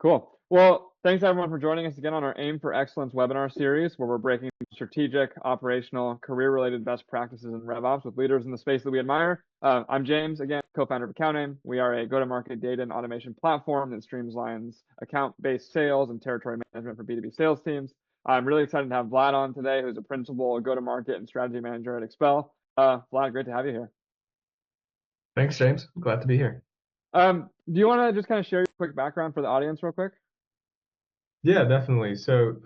Cool. Well, thanks everyone for joining us again on our Aim for Excellence webinar series, where we're breaking strategic, operational, career-related best practices in RevOps with leaders in the space that we admire. I'm James, again, co-founder of Accounting. We are a go-to-market data and automation platform that streamlines account-based sales and territory management for B2B sales teams. I'm really excited to have Vlad on today, who's a principal go-to-market and strategy manager at Expel. Vlad, great to have you here. Thanks, James. Glad to be here. Do you want to just kind of share your quick background for the audience real quick? Yeah, definitely. So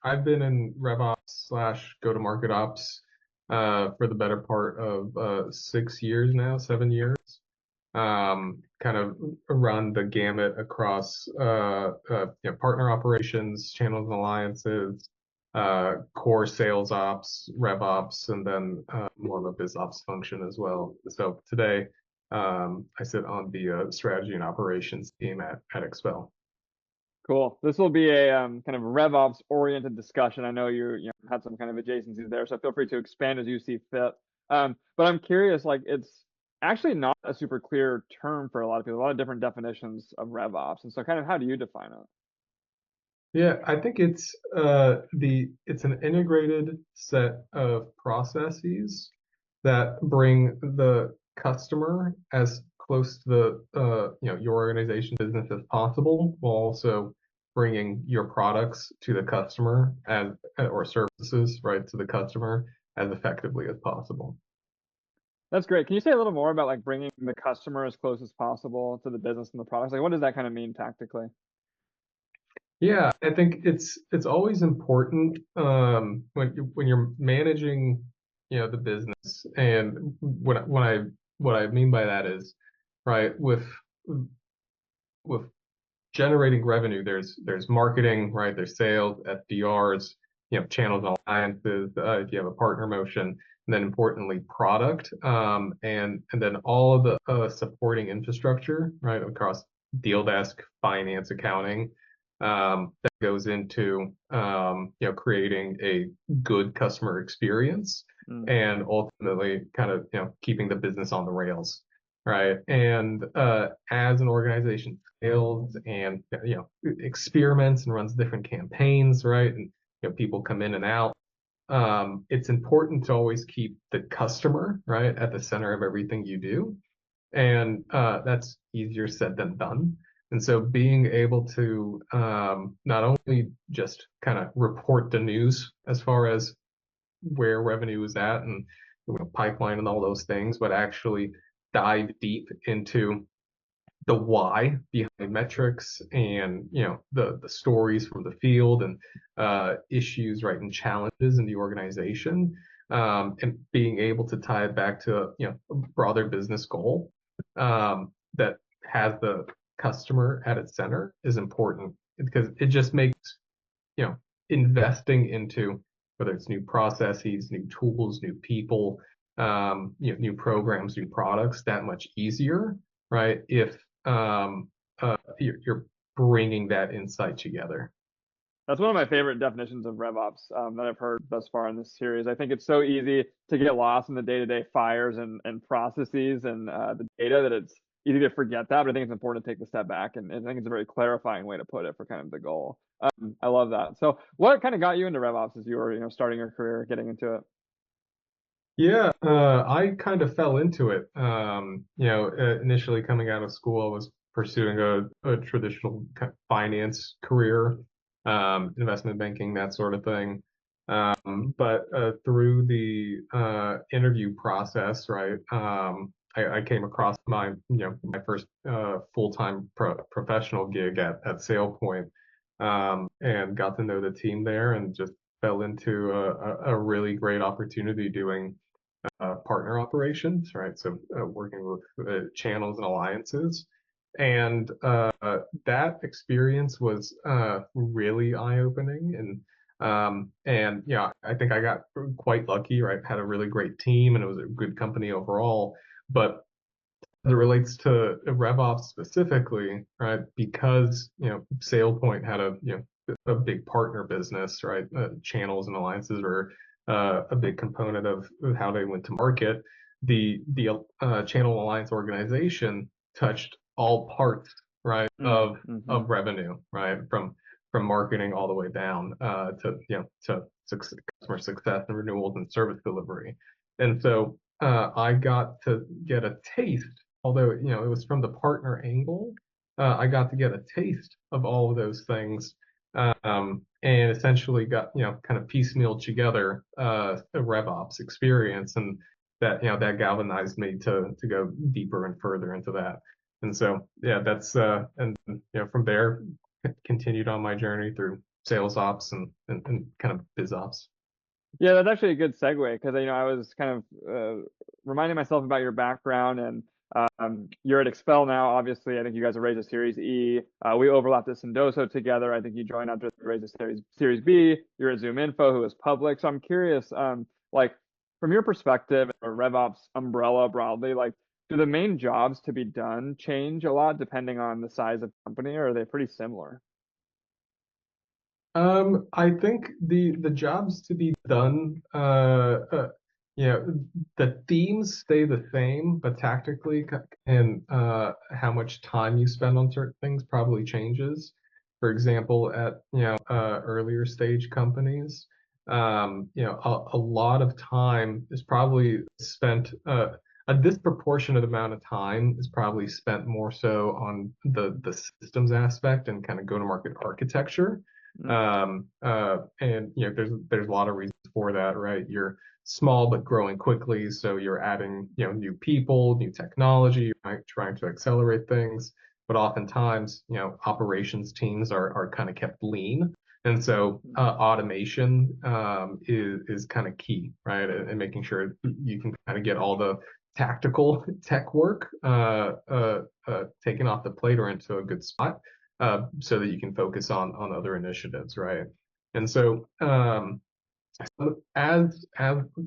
I've been in RevOps slash go-to-market ops for the better part of 6 years now, 7 years. Kind of run the gamut across partner operations, channels and alliances, core sales ops, RevOps, and then more of a biz ops function as well. So today I sit on the strategy and operations team at Expel. Cool. This will be a kind of RevOps oriented discussion. I know you had some kind of adjacencies there, so feel free to expand as you see fit. But I'm curious, like it's actually not a super clear term for a lot of people, a lot of different definitions of RevOps. And so kind of how do you define it? Yeah, I think it's an integrated set of processes that bring the customer as close to the your organization business as possible, while also bringing your products to the customer as or services right to the customer as effectively as possible. That's great. Can you say a little more about like bringing the customer as close as possible to the business and the products? Like what does that kind of mean tactically? Yeah, I think it's always important when you're managing the business, and what I mean by that is right with generating revenue, there's marketing, right? There's sales, SDRs, channels and alliances, if you have a partner motion, and then importantly product, and then all of the supporting infrastructure, right, across deal desk, finance, accounting, that goes into creating a good customer experience and ultimately kind of keeping the business on the rails, right? And as an organization scales and experiments and runs different campaigns, right, and people come in and out, it's important to always keep the customer right at the center of everything you do, and that's easier said than done. And so being able to not only just kind of report the news as far as where revenue is at and pipeline and all those things, but actually dive deep into the why behind metrics and the stories from the field and issues, right, and challenges in the organization, and being able to tie it back to a broader business goal that has the customer at its center is important, because it just makes investing into whether it's new processes, new tools, new people, new programs, new products that much easier, right? If you're bringing that insight together. That's one of my favorite definitions of RevOps that I've heard thus far in this series. I think it's so easy to get lost in the day-to-day fires and processes and the data that it's easy to forget that, but I think it's important to take the step back, and I think it's a very clarifying way to put it for kind of the goal. I love that. So what kind of got you into RevOps as you were starting your career, getting into it? Yeah, I kind of fell into it. Initially coming out of school, I was pursuing a traditional finance career, investment banking, that sort of thing. But through the interview process, right, I came across my first full-time professional gig at SailPoint, and got to know the team there, and just fell into a really great opportunity doing partner operations, right? So working with channels and alliances. And that experience was really eye-opening. And I think I got quite lucky, right? Had a really great team and it was a good company overall. But as it relates to RevOps specifically, right? Because SailPoint had a big partner business, right? Channels and alliances were a big component of how they went to market. The channel alliance organization touched all parts right, Mm-hmm. of revenue, right, from marketing all the way down to customer success and renewals and service delivery. And so I got to get a taste, although it was from the partner angle. I got to get a taste of all of those things, and essentially got kind of piecemealed together a RevOps experience, and that galvanized me to go deeper and further into that. And so yeah, that's and from there continued on my journey through sales ops and kind of biz ops. Yeah, that's actually a good segue because I was kind of reminding myself about your background, and you're at Expel now. Obviously, I think you guys have raised a Series E. We overlapped at Sendoso together. I think you joined after they raised a Series B. You're at Zoom Info, who is public. So I'm curious, like from your perspective, or RevOps umbrella broadly, like do the main jobs to be done change a lot depending on the size of the company, or are they pretty similar? I think the jobs to be done, you know, the themes stay the same, but tactically and how much time you spend on certain things probably changes. For example, at earlier stage companies, a lot of time is probably spent. A disproportionate amount of time is probably spent more so on the systems aspect and kind of go-to-market architecture, Mm, and there's a lot of reasons for that, right? You're small but growing quickly, so you're adding new people, new technology, right? Trying to accelerate things, but oftentimes operations teams are kind of kept lean, and so automation is kind of key, right? And making sure you can kind of get all the tactical tech work taken off the plate or into a good spot, so that you can focus on other initiatives, right? And so as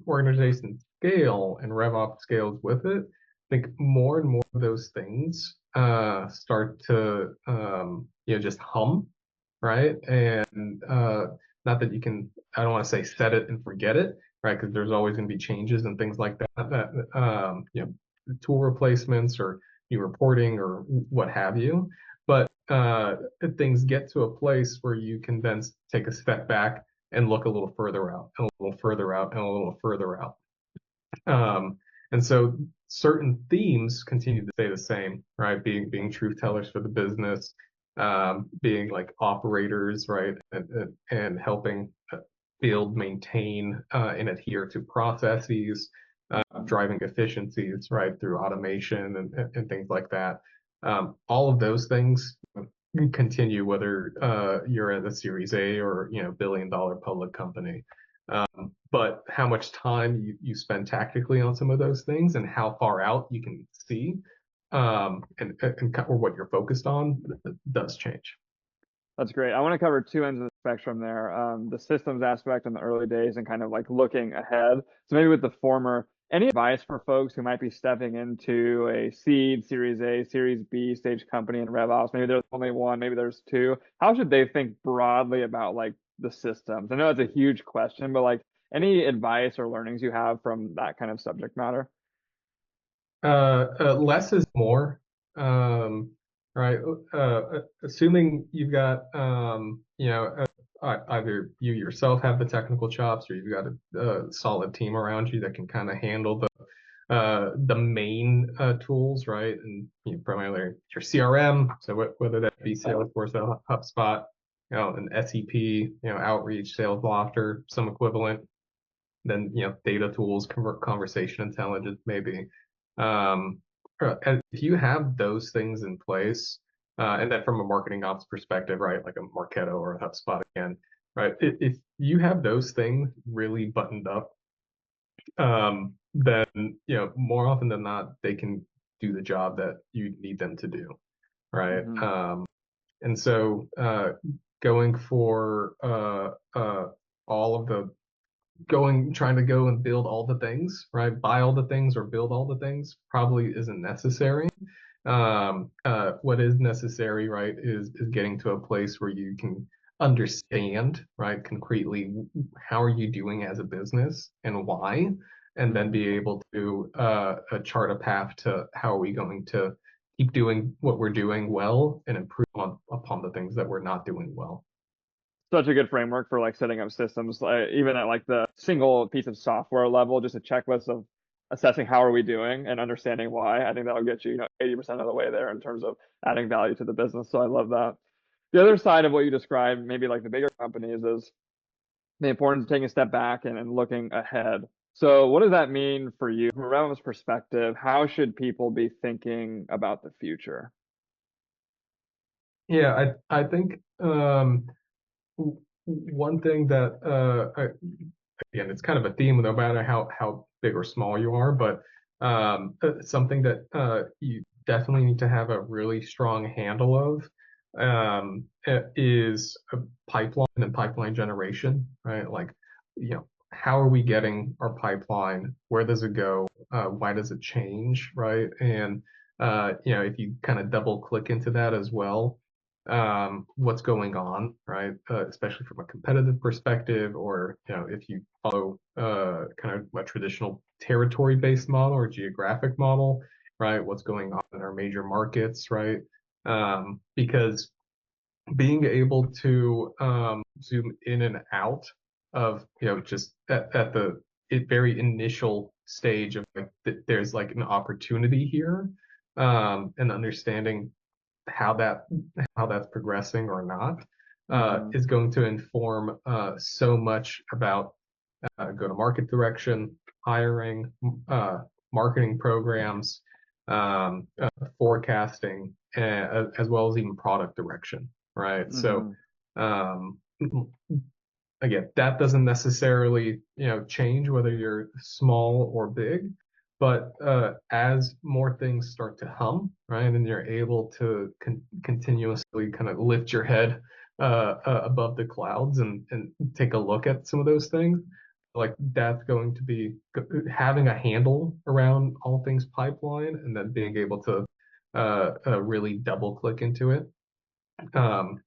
organizations scale and RevOps scales with it, I think more and more of those things start to just hum, right? And not that you can, I don't want to say set it and forget it, right? Because there's always going to be changes and things like that, tool replacements or new reporting or what have you. But things get to a place where you can then take a step back and look a little further out and a little further out and a little further out. And so certain themes continue to stay the same, right? Being truth tellers for the business, being like operators, right? And helping build, maintain, and adhere to processes, driving efficiencies, right? Through automation and things like that. All of those things continue whether you're at a Series A or billion-dollar public company. But how much time you spend tactically on some of those things and how far out you can see, or what you're focused on does change. That's great. I want to cover two ends of the spectrum there. The systems aspect in the early days and kind of like looking ahead. So maybe with the former, any advice for folks who might be stepping into a seed, Series A, Series B stage company in RevOps? Maybe there's only one, maybe there's two. How should they think broadly about like the systems? I know it's a huge question, but like any advice or learnings you have from that kind of subject matter? Less is more, right? Assuming you've got, either you yourself have the technical chops or you've got a solid team around you that can kind of handle the main tools, right? And primarily your CRM, so whether that be Salesforce or HubSpot, an SEP, Outreach, Sales Lofter, some equivalent, then data tools, conversation intelligence, maybe. Um, and if you have those things in place, and then from a marketing ops perspective, right, like a Marketo or a HubSpot again, right? If you have those things really buttoned up, then more often than not they can do the job that you need them to do, right? Mm-hmm. And so going for all of the trying to go and build all the things, right? Buy all the things or build all the things probably isn't necessary. What is necessary, right, is getting to a place where you can understand, right, concretely how are you doing as a business and why, and then Mm-hmm. be able to chart a path to how are we going to keep doing what we're doing well and improve upon the things that we're not doing well. Such a good framework for like setting up systems, even at like the single piece of software level, just a checklist of assessing how are we doing and understanding why. I think that'll get you, 80% of the way there in terms of adding value to the business. So I love that. The other side of what you described, maybe like the bigger companies, is the importance of taking a step back and looking ahead. So what does that mean for you from a RevOps perspective? How should people be thinking about the future? Yeah, I think one thing that again, it's kind of a theme no matter how big or small you are, but something that you definitely need to have a really strong handle of is a pipeline and pipeline generation, right? Like, how are we getting our pipeline? Where does it go? Why does it change, right? And if you kind of double click into that as well, what's going on, right? Especially from a competitive perspective, or if you follow kind of a traditional territory-based model or geographic model, right? What's going on in our major markets, right? Because being able to zoom in and out of just at the very initial stage of like there's like an opportunity here, and understanding how that's progressing or not is going to inform so much about go-to-market direction, hiring, marketing programs, forecasting, as well as even product direction, right? So um, again, that doesn't necessarily change whether you're small or big, but as more things start to hum, right, and you're able to continuously kind of lift your head above the clouds and take a look at some of those things, like that's going to be having a handle around all things pipeline, and then being able to really double click into it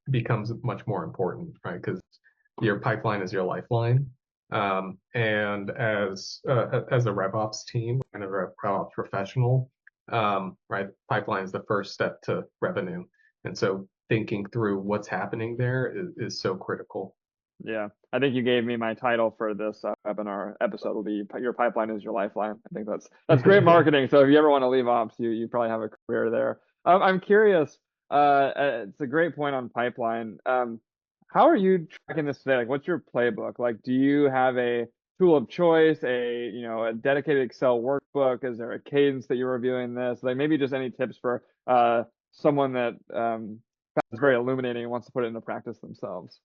becomes much more important, right? Because your pipeline is your lifeline. And as a RevOps team and a RevOps professional, right, pipeline is the first step to revenue. And so thinking through what's happening there is so critical. Yeah, I think you gave me my title for this webinar episode will be "Your Pipeline is Your Lifeline." I think that's great marketing. So if you ever want to leave ops, you probably have a career there. I'm curious. It's a great point on pipeline. How are you tracking this today? Like, what's your playbook? Like, do you have a tool of choice, a dedicated Excel workbook? Is there a cadence that you're reviewing this? Like, maybe just any tips for someone that is very illuminating and wants to put it into practice themselves.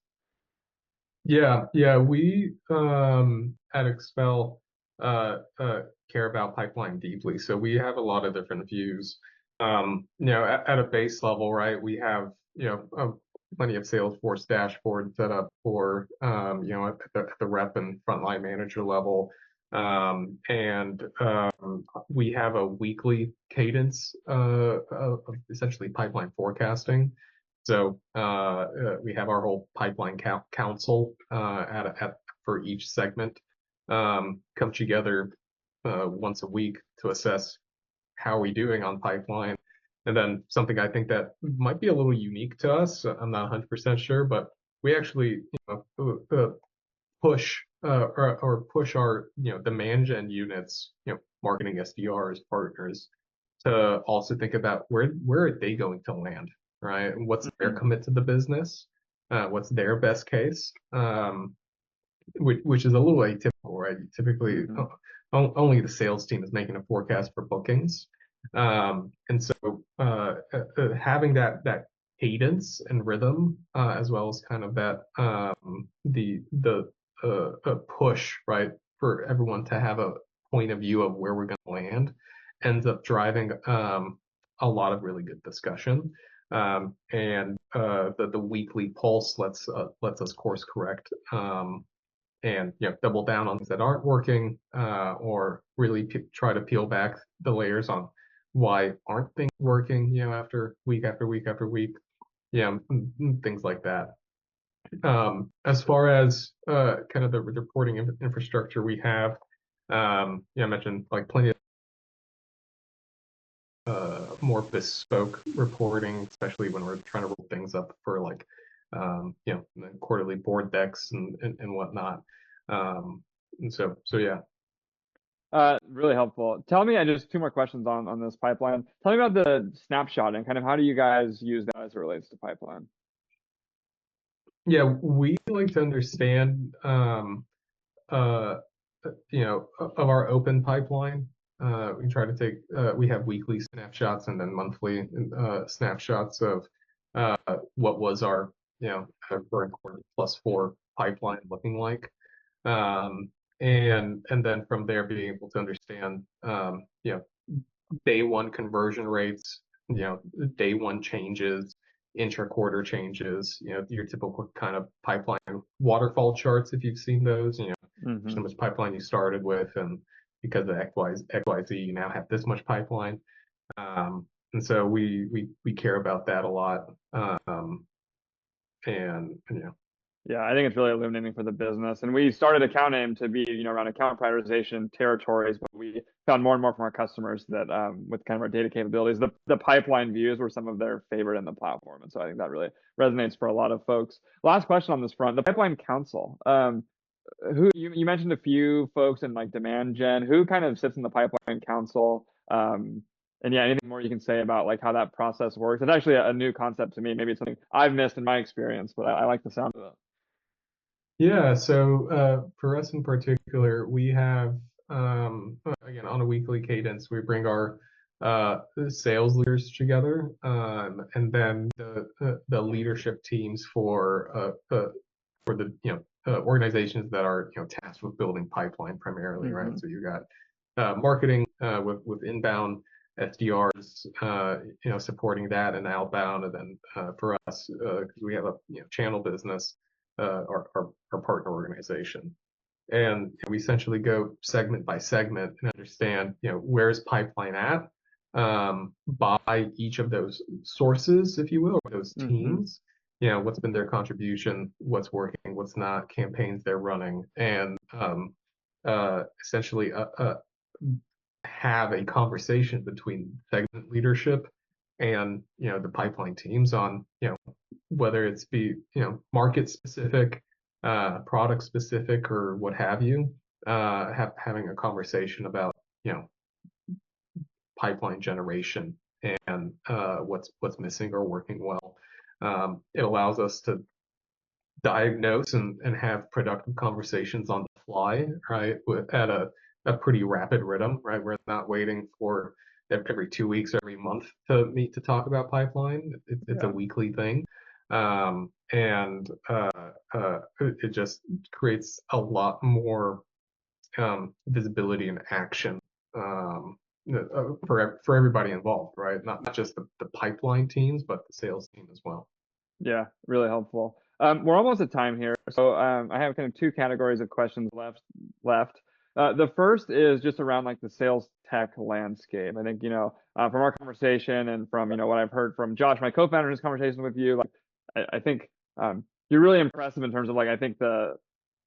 Yeah. We at Expel care about pipeline deeply. So we have a lot of different views. At a base level, right, we have, plenty of Salesforce dashboards set up for, at the rep and frontline manager level. And we have a weekly cadence of essentially pipeline forecasting. So we have our whole pipeline council for each segment come together once a week to assess how are we doing on pipeline. And then something I think that might be a little unique to us, I'm not 100% sure, but we actually push or push our demand gen units, marketing SDRs, partners, to also think about where are they going to land, right? What's their commit to the business? What's their best case? Which is a little atypical, right? Typically, only the sales team is making a forecast for bookings, and so having that cadence and rhythm, as well as kind of that the push, right, for everyone to have a point of view of where we're going to land, ends up driving a lot of really good discussion. And the weekly pulse lets us course correct, and double down on things that aren't working, or really try to peel back the layers on why aren't things working, after week after week after week, things like that. As far as kind of the reporting infrastructure we have, I mentioned like plenty of more bespoke reporting, especially when we're trying to roll things up for like quarterly board decks and whatnot. And so yeah. Really helpful. Tell me, and just two more questions on this pipeline. Tell me about the snapshot and kind of how do you guys use that as it relates to pipeline? Yeah, we like to understand uh, of our open pipeline. We try to take, we have weekly snapshots and then monthly snapshots of what was our, current quarter +4 pipeline looking like. And then from there being able to understand, day one conversion rates, day one changes, intra-quarter changes, your typical kind of pipeline waterfall charts, if you've seen those, how much pipeline you started with, and because of XYZ, you now have this much pipeline. And so we care about that a lot. And Yeah, I think it's really illuminating for the business. And we started Account Aim to be, around account prioritization territories, but we found more and more from our customers that with kind of our data capabilities, the pipeline views were some of their favorite in the platform. And so I think that really resonates for a lot of folks. Last question on this front, the Pipeline Council. Who you mentioned a few folks in like demand gen, who kind of sits in the Pipeline Council? And yeah, anything more you can say about like how that process works? It's actually a new concept to me. Maybe it's something I've missed in my experience, but I like the sound of it. Yeah, so for us in particular, we have again on a weekly cadence, we bring our sales leaders together, and then the leadership teams for the organizations that are tasked with building pipeline primarily, right? So you got marketing with inbound SDRs, supporting that and outbound, and then for us, because we have a channel business, our partner organization. And we essentially go segment by segment and understand, where's pipeline at by each of those sources, if you will, or those teams. What's been their contribution, what's working, what's not, campaigns they're running, and essentially have a conversation between segment leadership and the pipeline teams on whether it's be market specific, product specific, or what have you, having a conversation about pipeline generation and what's missing or working well. It allows us to diagnose and have productive conversations on the fly, right? At a pretty rapid rhythm, right? We're not waiting for every 2 weeks, every month to meet to talk about pipeline. It's a weekly thing. And it just creates a lot more visibility and action for everybody involved, right? Not just the pipeline teams, but the sales team as well. Yeah, really helpful. We're almost at time here, so I have kind of two categories of questions left. The first is just around like the sales tech landscape. I think, from our conversation and from, what I've heard from Josh, my co-founder's conversation with you, like I think you're really impressive in terms of like I think the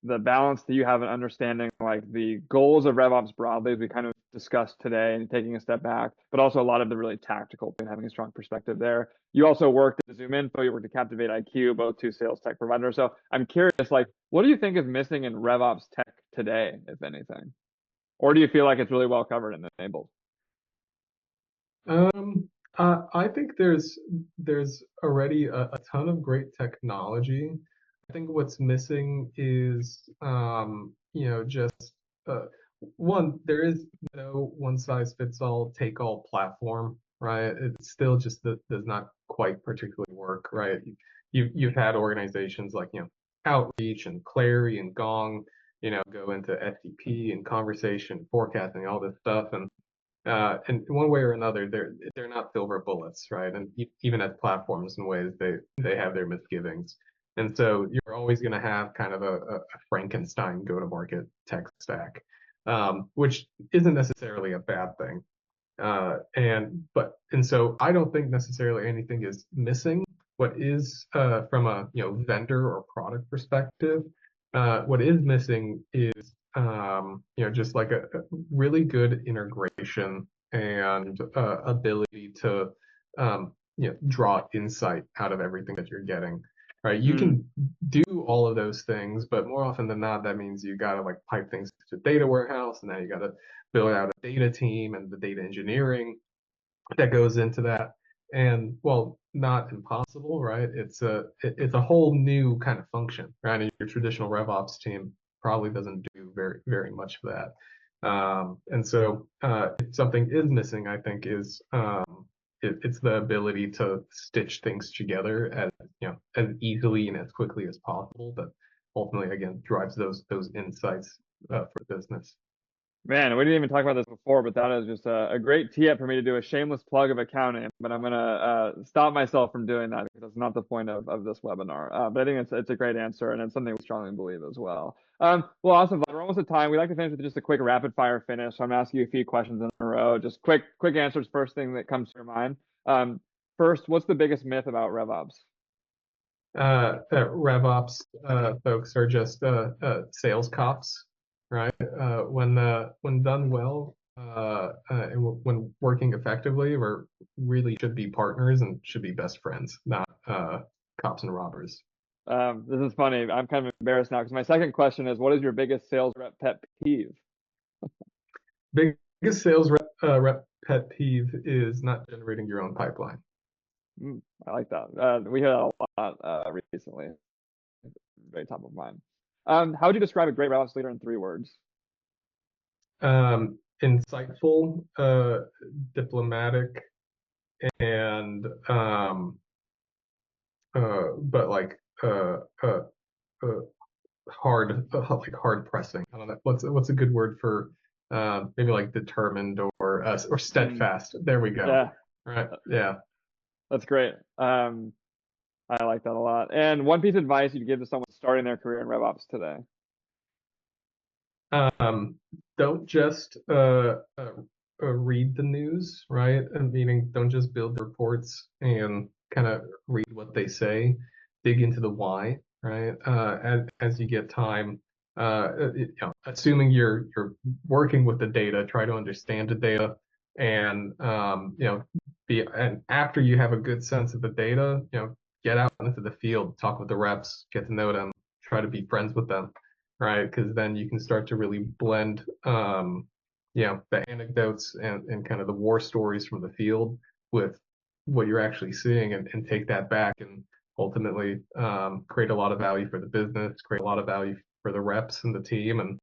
balance that you have in understanding like the goals of RevOps broadly, as we kind of discussed today, and taking a step back, but also a lot of the really tactical and having a strong perspective there. You also worked at ZoomInfo, you worked at Captivate IQ, both two sales tech providers. So I'm curious, like, what do you think is missing in RevOps tech today, if anything? Or do you feel like it's really well covered and enabled? I think there's already a ton of great technology. I think what's missing is just one, there is no one size fits all take all platform, right? It still just does not quite particularly work, right? You've had organizations like Outreach and Clary and Gong, go into FTP and conversation forecasting, all this stuff, and one way or another, they're not silver bullets, right? And even as platforms in ways, they have their misgivings. And so you're always going to have kind of a Frankenstein go-to-market tech stack, which isn't necessarily a bad thing. And so I don't think necessarily anything is missing. What is from a vendor or product perspective, what is missing is just like a really good integration and ability to draw insight out of everything that you're getting. Right, you can do all of those things, but more often than not, that means you got to like pipe things to the data warehouse, and now you got to build out a data team and the data engineering that goes into that. And well, not impossible, right? It's a whole new kind of function, right? And your traditional RevOps team probably doesn't do very much of that. And so if something is missing, I think is it's the ability to stitch things together as easily and as quickly as possible. That ultimately again drives those insights for the business. Man, we didn't even talk about this before, but that is just a great tee up for me to do a shameless plug of accounting. But I'm gonna stop myself from doing that because that's not the point of this webinar. But I think it's a great answer, and it's something we strongly believe as well. Well, awesome. We're almost at time. We like to finish with just a quick rapid fire finish. So I'm gonna ask you a few questions in a row. Just quick answers. First thing that comes to your mind. First, what's the biggest myth about RevOps? RevOps folks are just sales cops, right? When done well, and when working effectively, we really should be partners and should be best friends, not cops and robbers. This is funny. I'm kind of embarrassed now because my second question is, what is your biggest sales rep pet peeve? Biggest sales rep pet peeve is not generating your own pipeline. I like that. We hear that a lot recently. Very top of mind. How would you describe a great RevOps leader in 3 words? Insightful, diplomatic, and but like hard pressing. I don't know what's a good word for maybe like determined or steadfast. There we go. Yeah. Right. Yeah. That's great. I like that a lot. And one piece of advice you'd give to someone starting their career in RevOps today? Don't just read the news, right? Meaning, don't just build the reports and kind of read what they say. Dig into the why, right? As you get time, assuming you're working with the data, try to understand the data, and and after you have a good sense of the data, get out into the field, talk with the reps, get to know them, try to be friends with them, right? Because then you can start to really blend, the anecdotes and kind of the war stories from the field with what you're actually seeing, and take that back and ultimately create a lot of value for the business, create a lot of value for the reps and the team, and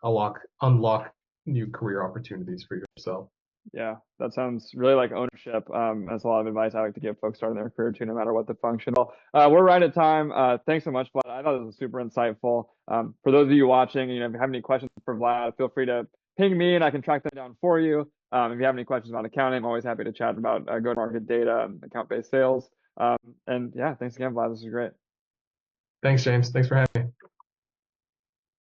unlock new career opportunities for yourself. Yeah, that sounds really like ownership. That's a lot of advice I like to give folks starting their career too, no matter what the function. Well, we're right at time. Thanks so much, Vlad. I thought this was super insightful. For those of you watching, if you have any questions for Vlad, feel free to ping me and I can track them down for you. If you have any questions about accounting, I'm always happy to chat about go-to-market data and account-based sales. And yeah, thanks again, Vlad. This is great. Thanks, James. Thanks for having me.